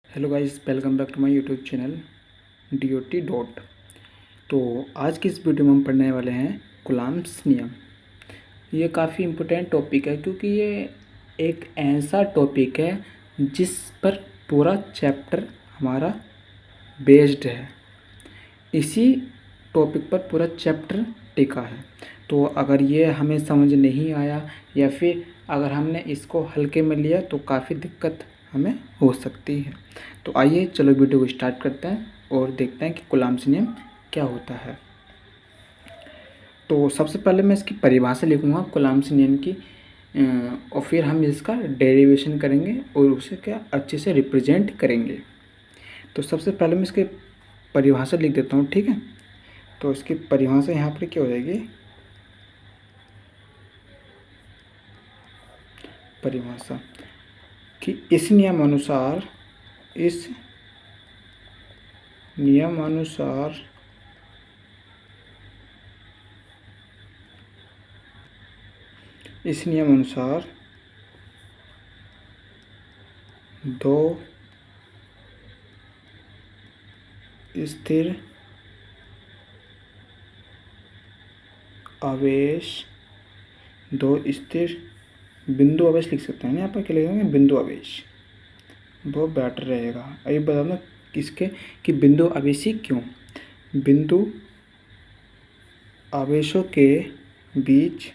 Hello guys, welcome back to my YouTube channel DOT dot. तो आज की इस वीडियो में हम पढ़ने वाले हैं कूलम्ब्स नियम। ये काफ़ी इम्पोर्टेंट टॉपिक है क्योंकि ये एक ऐसा टॉपिक है जिस पर पूरा चैप्टर हमारा बेस्ड है। इसी टॉपिक पर पूरा चैप्टर टिका है। तो अगर ये हमें समझ नहीं आया या फिर अगर हमने इसको हल्के में लिया तो काफ़ी दिक्कत हमें हो सकती है। तो आइए चलो वीडियो को स्टार्ट करते हैं और देखते हैं कि कूलम्ब्स नियम क्या होता है। तो सबसे पहले मैं इसकी परिभाषा लिखूंगा कूलम्ब्स नियम की, और फिर हम इसका डेरिवेशन करेंगे और उसे क्या अच्छे से रिप्रेजेंट करेंगे। तो सबसे पहले मैं इसकी परिभाषा लिख देता हूँ, ठीक है। तो इसकी परिभाषा यहाँ पर क्या हो जाएगी, परिभाषा कि इस नियमानुसार इस नियमानुसार दो स्थिर आवेश, दो स्थिर बिंदु आवेश लिख सकते हैं ना, यहाँ पर क्या लिखेंगे, बिंदु आवेश, वो बेटर रहेगा। अभी बता दो किसके कि बिंदु आवेशी क्यों, बिंदु आवेशों के बीच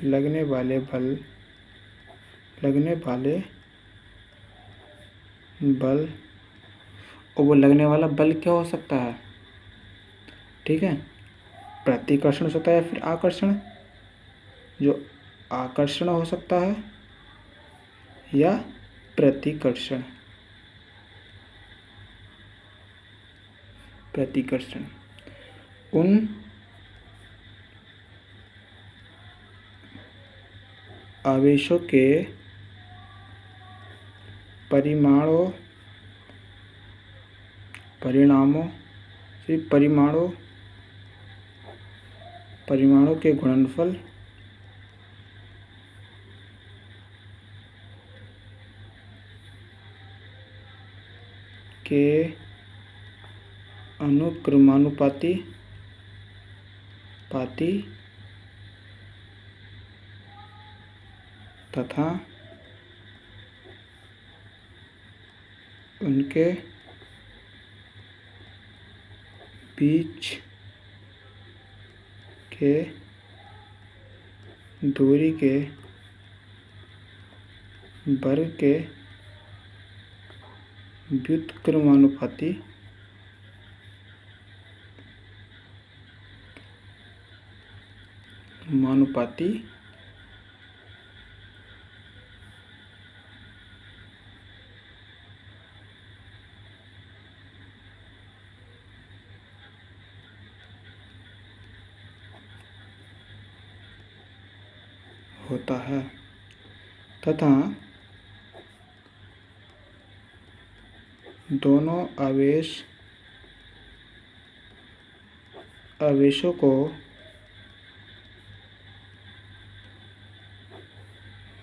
लगने वाले बल और वो लगने वाला बल क्या हो सकता है, ठीक है, प्रतिकर्षण हो सकता है या फिर आकर्षण, जो आकर्षण हो सकता है या प्रतिकर्षण। उन आवेशों के परिमाणों के गुणनफल के अनुक्रमानुपाती तथा उनके बीच के दूरी के वर्ग के व्युत्क्रमानुपाती होता है तथा दोनों आवेशों को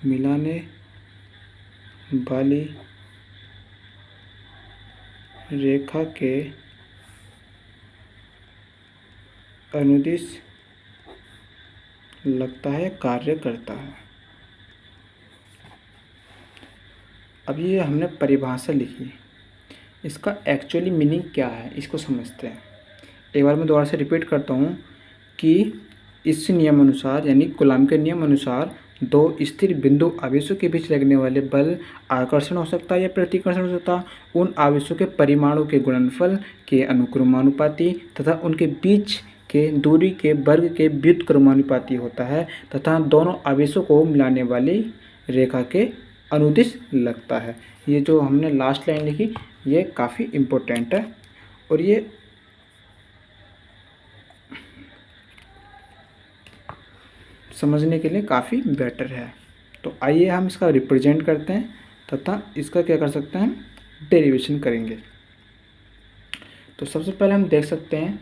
मिलाने वाली रेखा के अनुदिश लगता है, कार्य करता है। अब ये हमने परिभाषा लिखी, इसका एक्चुअली मीनिंग क्या है इसको समझते हैं। एक बार मैं दोबारा से रिपीट करता हूँ कि इस नियम अनुसार यानी कूलम्ब के नियम अनुसार दो स्थिर बिंदु आवेशों के बीच लगने वाले बल आकर्षण हो सकता है या प्रतिकर्षण हो सकता है उन आवेशों के परिमाणों के गुणनफल के अनुक्रमानुपाती तथा उनके बीच के दूरी के वर्ग के व्युत्क्रमानुपाती होता है तथा दोनों आवेशों को मिलाने वाली रेखा के अनुदिश लगता है। ये जो हमने लास्ट लाइन लिखी ये काफ़ी इम्पोर्टेंट है और ये समझने के लिए काफ़ी बेटर है। तो आइए हम इसका रिप्रेजेंट करते हैं तथा इसका क्या कर सकते हैं, डेरिवेशन करेंगे। तो सबसे पहले हम देख सकते हैं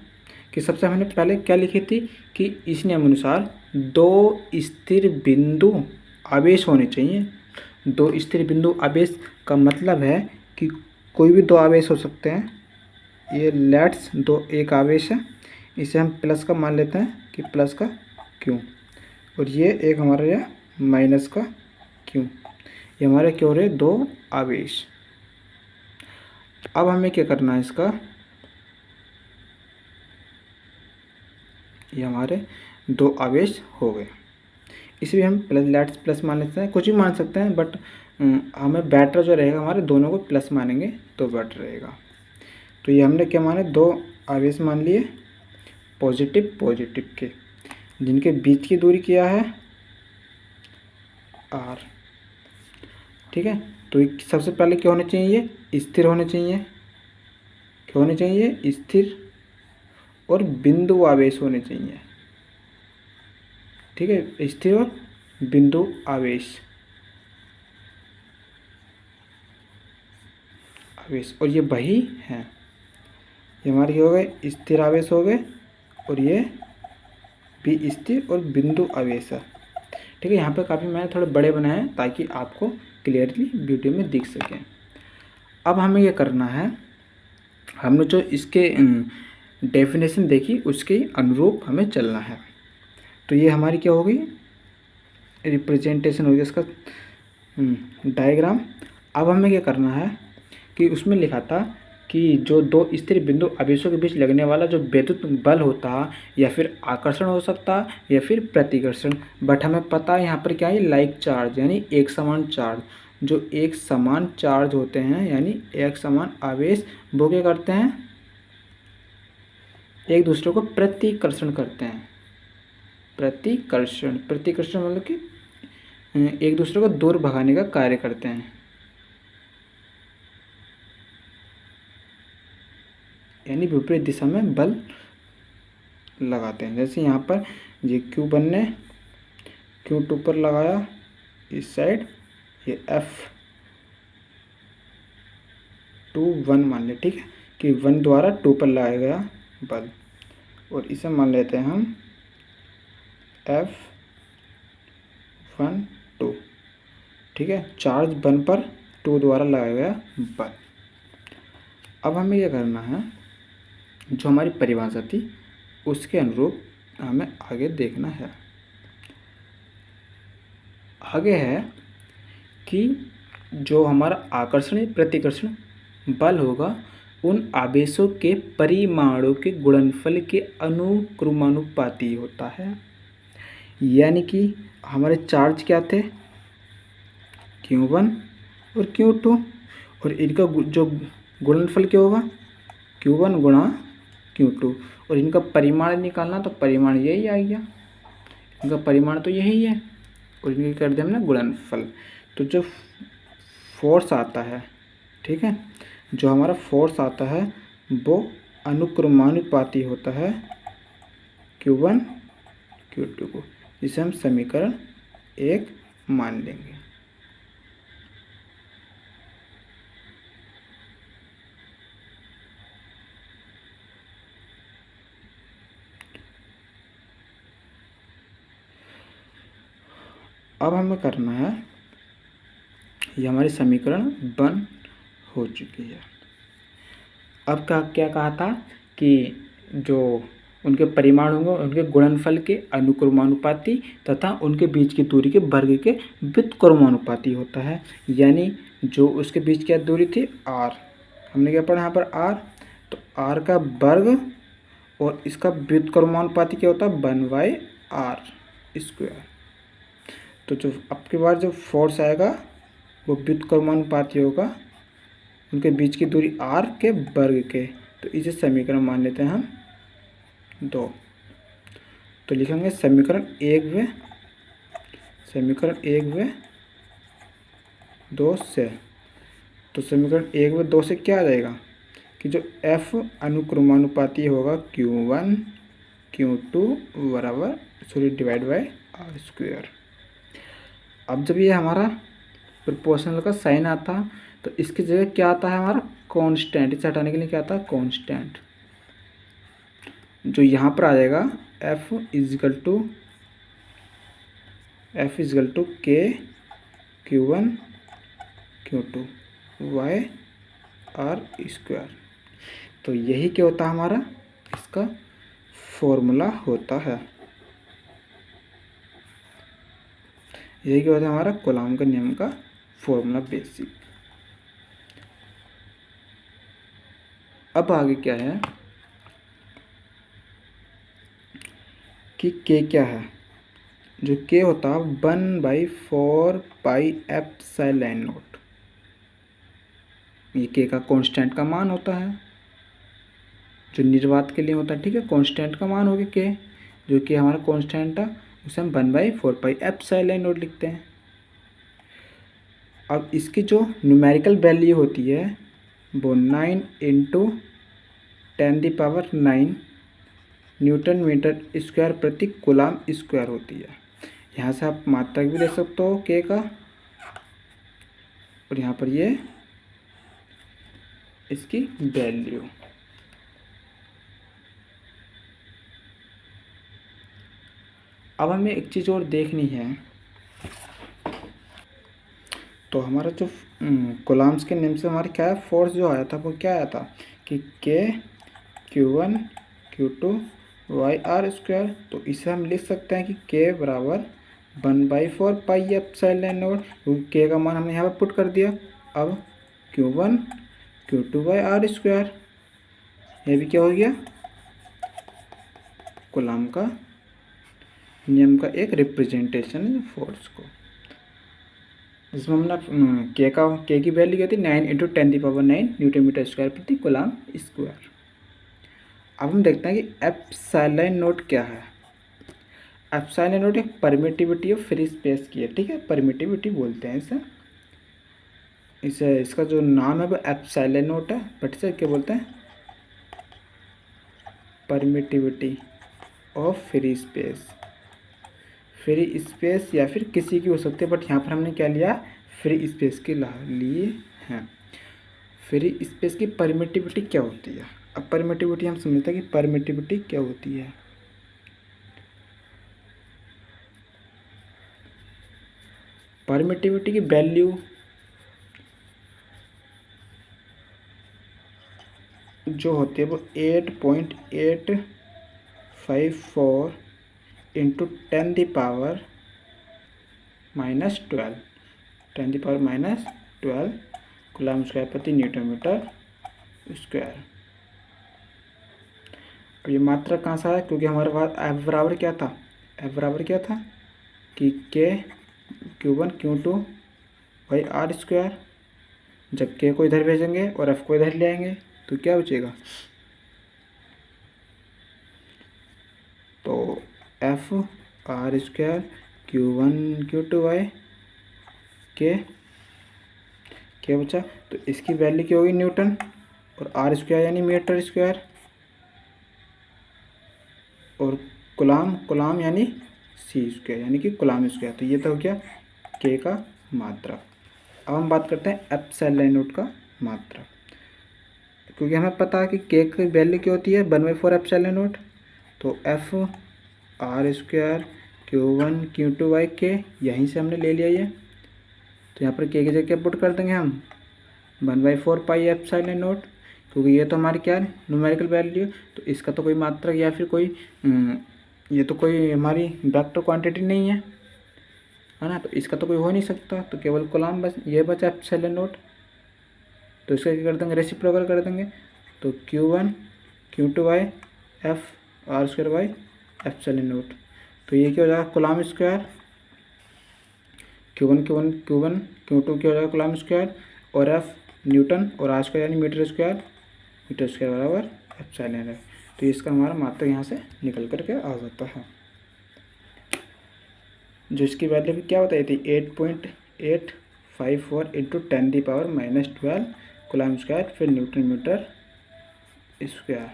कि सबसे हमने पहले क्या लिखी थी कि इस नियम अनुसार दो स्थिर बिंदु आवेश होने चाहिए। दो स्थिर बिंदु आवेश का मतलब है कि कोई भी दो आवेश हो सकते हैं। ये लेट्स दो एक आवेश है, इसे हम प्लस का मान लेते हैं कि प्लस का क्यू, और ये एक हमारा यह माइनस का क्यू। ये हमारे क्या हो रहे दो आवेश। अब हमें क्या करना है इसका, ये हमारे दो आवेश हो गए। इसे भी हम प्लस लेट्स प्लस मान लेते हैं, कुछ भी मान सकते हैं, बट हमें बेटर जो रहेगा हमारे दोनों को प्लस मानेंगे तो बेटर रहेगा। तो ये हमने क्या माने, दो आवेश मान लिए पॉजिटिव पॉजिटिव के, जिनके बीच की दूरी क्या है r। ठीक है, तो सबसे पहले क्या होने चाहिए, स्थिर होने चाहिए। क्या होने चाहिए, स्थिर और बिंदु आवेश होने चाहिए। ठीक है, स्थिर और बिंदु आवेश आवेश, और ये वही है। ये हमारे क्या हो गए, स्थिर आवेश हो गए, और ये भी स्थिर और बिंदु आवेश है। ठीक है, यहाँ पे काफ़ी मैंने थोड़े बड़े बनाए हैं ताकि आपको क्लियरली वीडियो में दिख सकें। अब हमें ये करना है, हमने जो इसके डेफिनेशन देखी उसके अनुरूप हमें चलना है। तो ये हमारी क्या होगी, रिप्रेजेंटेशन होगी इसका डायग्राम। अब हमें क्या करना है कि उसमें लिखा था कि जो दो स्थिर बिंदु आवेशों के बीच लगने वाला जो विद्युत बल होता या फिर आकर्षण हो सकता या फिर प्रतिकर्षण, बट हमें पता है यहाँ पर क्या है, लाइक चार्ज यानी एक समान चार्ज। जो एक समान चार्ज होते हैं यानी एक समान आवेश, वो क्या करते हैं, एक दूसरे को प्रतिकर्षण करते हैं। प्रतिकर्षण प्रतिकर्षण मतलब कि एक दूसरे को दूर भगाने का कार्य करते हैं, यानी विपरीत दिशा में बल लगाते हैं। जैसे यहाँ पर ये Q1 ने Q2 पर लगाया इस साइड, ये F21 मान ले। ठीक है, कि 1 द्वारा 2 पर लगाया गया बल, और इसे मान लेते हैं हम F12। ठीक है, चार्ज 1 पर 2 द्वारा लगाया गया बल। अब हमें यह करना है, जो हमारी परिभाषा थी उसके अनुरूप हमें आगे देखना है। आगे है कि जो हमारा आकर्षण प्रतिकर्षण बल होगा उन आवेशों के परिमाणों के गुणनफल के अनुक्रमानुपाती होता है। यानी कि हमारे चार्ज क्या थे, Q1 और Q2, और इनका जो गुणनफल क्या होगा, Q1 गुणा Q2, और इनका परिमाण निकालना तो परिमाण यही आ गया, इनका परिमाण तो यही है, और इनके कर दिया हमने गुणनफल। तो जो फोर्स आता है, ठीक है, जो हमारा फोर्स आता है वो अनुक्रमानुपाती होता है Q1 Q2 को, जिसे हम समीकरण 1 मान लेंगे। अब हमें करना है, ये हमारी समीकरण 1 हो चुकी है। अब क्या कहा था कि जो उनके परिमाण होंगे उनके गुणनफल के अनुक्रमानुपाती तथा उनके बीच की दूरी के वर्ग के व्युत्क्रमानुपाती होता है। यानी जो उसके बीच की दूरी थी r, हमने क्या पढ़ा यहाँ पर r, तो r का वर्ग और इसका व्युत्क्रमानुपाती क्या होता है 1/r²। तो जो अब की बार जो फोर्स आएगा वो व्युत्क्रमानुपाती होगा उनके बीच की दूरी r के वर्ग के। तो इसे समीकरण मान लेते हैं हम 2। तो लिखेंगे समीकरण 1 व 2 से। तो समीकरण 1 व 2 से क्या आ जाएगा कि जो F अनुक्रमानुपाती होगा Q1 Q2 बराबर डिवाइड बाय r²। अब जब ये हमारा प्रोपोर्शनल का साइन आता तो इसकी जगह क्या आता है हमारा कांस्टेंट, इसे हटाने के लिए क्या आता है कांस्टेंट, जो यहाँ पर आ जाएगा F is equal to F equal to K Q1 Q2 Y are square. तो यही क्या होता है हमारा इसका फॉर्मूला होता है। यही क्या होता है हमारा कूलॉम के नियम का फॉर्मूला बेसिक। अब आगे क्या है कि के क्या है, जो के होता है 1/4πε0। ये के का कांस्टेंट का मान होता है जो निर्वात के लिए होता है, ठीक है। कांस्टेंट का मान हो गया के, जो कि हमारा कांस्टेंट था उसे हम 1/4πε0 लिखते हैं। अब इसकी जो न्यूमेरिकल वैल्यू होती है वो 9 × 10⁹ न्यूटन मीटर स्क्वायर प्रति कूलॉम स्क्वायर होती है। यहाँ से आप मात्रक भी ले सकते हो के का, और यहाँ पर ये इसकी वैल्यू। अब हमें एक चीज़ और देखनी है, तो हमारा जो कूलॉम्स के नियम से हमारा क्या है फोर्स जो आया था वो क्या आया था कि के Q1 Q2 Y are square. तो इसे हम लिख सकते हैं कि के बराबर 1/4πε0, क्योंकि के का मान हमने यहाँ पर पुट कर दिया। अब Q1 Q2 Y are square, ये भी क्या हो गया कूलॉम का नियम का एक रिप्रेजेंटेशन है फोर्स को, जिसमें हमने के की वैल्यू क्या थी 9 × 10⁹ न्यूटन मीटर स्क्वायर प्रति कूलॉम स्क्वायर। अब हम देखते हैं कि एप्सिलॉन नोट क्या है। एप्सिलॉन नोट एक परमिटिविटी ऑफ फ्री स्पेस की है, ठीक है, परमिटिविटी बोलते हैं इसे इसका जो नाम है वो एप्सिलॉन नोट है, बट इसे क्या बोलते हैं permittivity of free space. Free space या फिर किसी की हो सकती है, बट यहाँ पर हमने क्या लिया फ्री स्पेस के लिए हैं। फ्री स्पेस की परमिटिविटी क्या होती है। अब परमिटिविटी हम समझते हैं कि परमिटिविटी क्या होती है। परमिटिविटी की वैल्यू जो होती है वो 8.854 × 10⁻12 कूलॉम स्क्वायर प्रति न्यूटन मीटर स्क्वायर। अब ये मात्रा कहाँ से आया, क्योंकि हमारे पास एफ बराबर क्या था, एफ बराबर क्या था कि के Q1 Q2 Y are square. जब के को इधर भेजेंगे और एफ को इधर ले आएंगे तो क्या बचेगा, तो F R square Q1 Q2 Y के बचा। तो इसकी वैल्यू क्या होगी न्यूटन, और आर स्क्वायर यानी मीटर स्क्वायर, और कूलॉम यानी सी स्क्वायर यानी कि कूलॉम स्क्वायर। तो ये तो हो गया के का मात्रा। अब हम बात करते हैं एप्सिलॉन नोट का मात्रा, क्योंकि हमें पता है कि के की वैल्यू क्या होती है 1/4 एप्सिलॉन नोट। तो F R square Q1 Q2 Y के यहीं से हमने ले लिया ये। तो यहाँ पर के की जगह पुट कर देंगे हम 1/4 एप्सिलॉन नोट, क्योंकि ये तो हमारी क्या है न्यूमेरिकल वैल्यू। तो इसका तो कोई मात्रक या फिर कोई ये तो कोई हमारी वेक्टर क्वांटिटी नहीं है ना, तो इसका तो कोई हो नहीं सकता। तो केवल कॉलम बस ये बचा एप्सिलॉन नोट। तो इसका क्या कर देंगे रेसिप्रोकल कर देंगे। तो Q1 Q2 Y F R square Y epsilon naught. तो ये क्या हो जाएगा कॉलम स्क्वायर Q1 Q2 क्या हो जाएगा कॉलम स्क्वायर, और एफ न्यूटन और आर स्क्वायर यानी मीटर स्क्वायर बराबर एप्सिलॉन है। तो इसका हमारा मात्रा यहाँ से निकल करके आ जाता है, जो इसकी वैल्यू भी क्या बताई थी 8.854 × 10⁻12 कूलॉम स्क्वायर फिर न्यूटन मीटर स्क्वायर।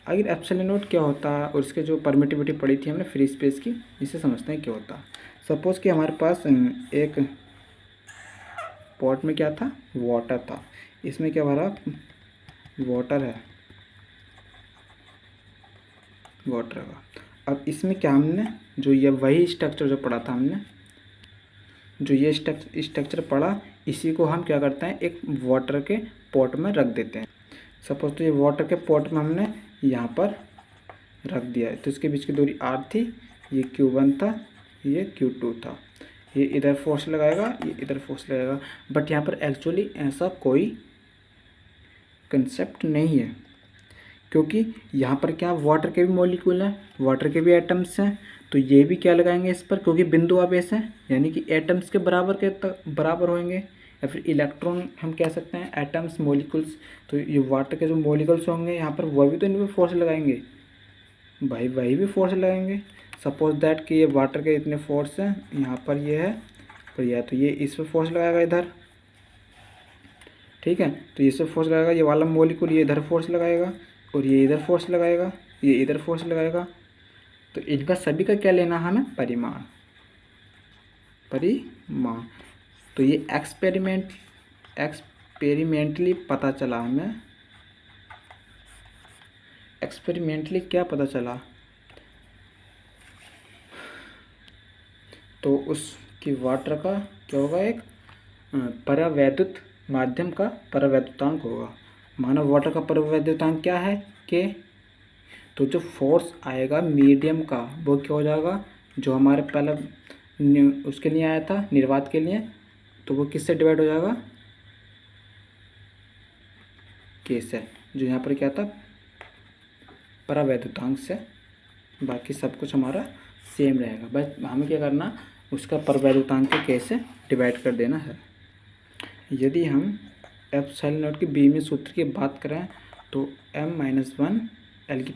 आखिर एप्सिलॉन नोट क्या होता है और इसके जो परमिटिविटी पड़ी थी हमने फ्री स्पेस की, इसे समझते हैं क्या होता। सपोज़ कि हमारे पास एक पॉट में क्या था वाटर था, इसमें क्या भरा वाटर है वाटर का। अब इसमें क्या हमने जो ये वही स्ट्रक्चर जो पढ़ा था हमने, जो ये स्ट्रक्चर पढ़ा, इसी को हम क्या करते हैं, एक वाटर के पॉट में रख देते हैं। सपोज तो ये वाटर के पॉट में हमने यहाँ पर रख दिया है, तो इसके बीच की दूरी r थी, ये q1 था, ये q2 था। ये इधर फोर्स लगाएगा, ये इधर फोर्स लगाएगा, बट यहाँ पर एक्चुअली ऐसा कोई कंसेप्ट नहीं है, क्योंकि यहाँ पर क्या वाटर के भी मॉलिक्यूल हैं, वाटर के भी एटम्स हैं, तो ये भी क्या लगाएंगे इस पर, क्योंकि बिंदु आवेश है, यानी कि एटम्स के बराबर होंगे, या फिर इलेक्ट्रॉन हम कह सकते हैं, एटम्स मॉलिक्यूल्स। तो ये वाटर के जो मॉलिक्यूल्स होंगे यहाँ पर, वह भी तो इन पर फोर्स लगाएंगे भाई, वही भी फोर्स लगाएंगे। सपोज दैट कि ये वाटर के इतने फोर्स हैं, यहाँ पर ये है, पर यह तो ये इस पर फोर्स लगाएगा इधर, ठीक है, तो ये सब फोर्स लगाएगा, ये वाला मॉलिक्यूल ये इधर फोर्स लगाएगा, और ये इधर फोर्स लगाएगा, ये इधर फोर्स लगाएगा। तो इनका सभी का क्या लेना है हमें, परिमाण। तो ये एक्सपेरिमेंटली पता चला हमें, एक्सपेरिमेंटली क्या पता चला, तो उसकी वाटर का क्या होगा, एक परावैद्युत माध्यम का परावैद्युतांक होगा। माना वाटर का परावैद्युतांक क्या है, के। तो जो फोर्स आएगा मीडियम का, वो क्या हो जाएगा, जो हमारे पहले उसके लिए आया था, निर्वात के लिए, तो वो किससे डिवाइड हो जाएगा, के से, जो यहाँ पर क्या था, परावैद्युतांक से। बाकी सब कुछ हमारा सेम रहेगा, बस हमें क्या करना, उसका परावैद्युतांक के के से डिवाइड कर देना है। यदि हम एप्सिलॉन नॉट की बीमीय सूत्र की बात करें, तो m-1 l⁻³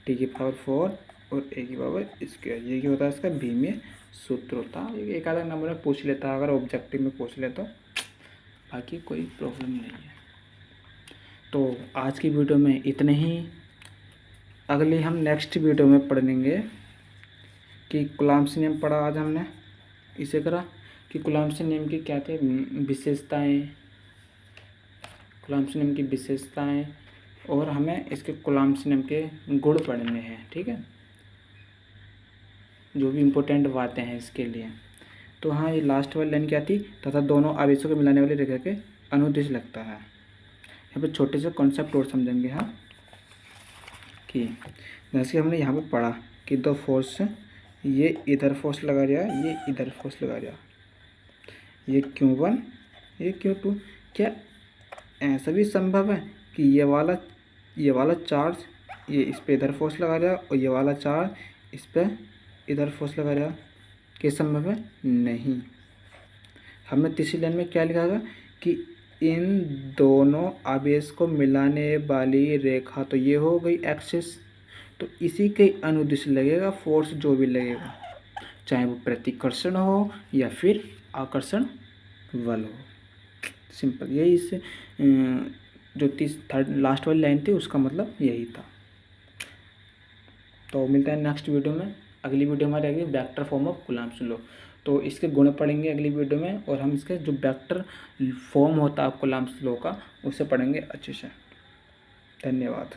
t⁴ और a⁻², ये क्या होता है, इसका बीमीय सूत्र होता है। एक आधा नंबर में पूछ लेता, अगर ऑब्जेक्टिव में पूछ ले तो, बाकी कोई प्रॉब्लम नहीं है। तो आज की वीडियो में इतने ही। अगली हम नेक्स्ट वीडियो में पढ़ेंगे कि कूलॉम्ब्स नियम पढ़ा आज हमने, इसे करा कि कूलॉम्ब्स नियम की क्या थे विशेषताएं, कूलॉम्ब्स नियम की विशेषताएं, और हमें इसके कूलॉम्ब्स नियम के गुण पढ़ने हैं, ठीक है, जो भी इम्पोर्टेंट बातें हैं इसके लिए। तो हाँ, ये लास्ट वाली लाइन क्या थी, तथा दोनों आवेशों को मिलाने वाली रेखा के अनुदिश लगता है। यहाँ पे छोटे से कॉन्सेप्ट और समझेंगे, हाँ, कि जैसे हमने यहाँ पे पढ़ा कि दो फोर्स, ये इधर फोर्स लगा रहा है, ये इधर फोर्स लगा रहा है, ये Q1 ये Q2, क्या ऐसा भी संभव है कि ये वाला चार्ज ये इस पे इधर फोर्स लगा रहा है, और ये वाला चार्ज इस पे इधर फोर्स लगा रहा है, क्या संभव है, नहीं। हमने तीसरी लाइन में क्या लिखा था कि इन दोनों आवेश को मिलाने वाली रेखा, तो ये हो गई एक्सिस, तो इसी के अनुदिश लगेगा फोर्स, जो भी लगेगा, चाहे वो प्रतिकर्षण हो या फिर आकर्षण बल हो। सिंपल, यही इससे जो लास्ट वाली लाइन थी उसका मतलब यही था। तो मिलता है नेक्स्ट वीडियो में। अगली वीडियो हमारी आएगी vector form of coulombs law, तो इसके गुण पढ़ेंगे अगली वीडियो में, और हम इसके जो वेक्टर फॉर्म होता है कूलॉम्ब्स लॉ का, उसे पढ़ेंगे अच्छे से। धन्यवाद।